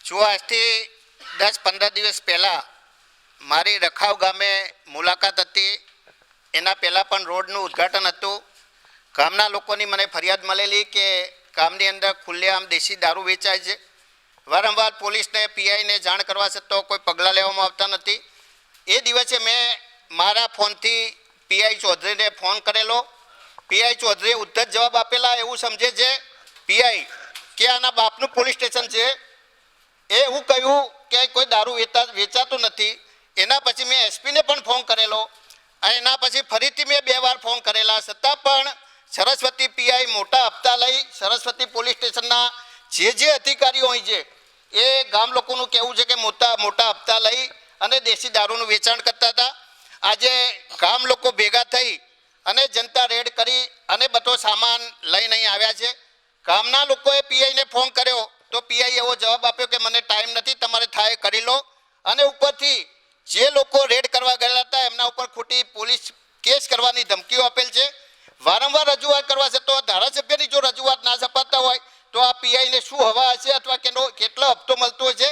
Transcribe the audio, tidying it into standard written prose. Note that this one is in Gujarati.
જો આજથી 10-15 દિવસ પહેલાં મારી રખાવ ગામે મુલાકાત હતી. એના પહેલાં પણ રોડનું ઉદ્ઘાટન હતું. ગામના લોકોની મને ફરિયાદ મળેલી કે ગામની અંદર ખુલ્લેઆમ દેશી દારૂ વેચાય છે. વારંવાર પોલીસને પીઆઈને જાણ કરવા છતાં કોઈ પગલાં લેવામાં આવતા નથી. એ દિવસે મેં મારા ફોનથી પીઆઈ ચૌધરીને ફોન કરેલો. પીઆઈ ચૌધરીએ ઉદ્ધત જવાબ આપેલા. એવું સમજે છે પીઆઈ કે આના બાપનું પોલીસ સ્ટેશન છે. એવું કહ્યું કે કોઈ દારૂ વેચાતું નથી. એના પછી મેં એસપીને પણ ફોન કરેલો અને એના પછી ફરીથી મેં 2 વાર ફોન કરેલા. છતાં પણ સરસ્વતી પીઆઈ મોટા હપ્તા લઈ સરસ્વતી પોલીસ સ્ટેશનના જે અધિકારીઓ હોય છે એ ગામ લોકોનું કહેવું છે કે મોટા હપ્તા લઈ અને દેશી દારૂનું વેચાણ કરતા હતા. આજે ગામ લોકો ભેગા થઈ અને જનતા રેડ કરી અને બધો સામાન લઈને અહીં આવ્યા છે. ગામના લોકોએ પીઆઈને ફોન કર્યો તો પીઆઈ એવો જવાબ આપ્યો કે મને ટાઈમ નથી, તમારે થાય કરી લો. અને ઉપરથી જે લોકો રેડ કરવા ગયેલા હતા એમના ઉપર ખોટી પોલીસ કેસ કરવાની ધમકીઓ આપેલ છે. વારંવાર રજૂઆત કરવા છતાં ધારાસભ્યની જો રજૂઆત ના સપાતા હોય તો આ પીઆઈને શું હવા હશે અથવા કેટલો હપ્તો મળતો હશે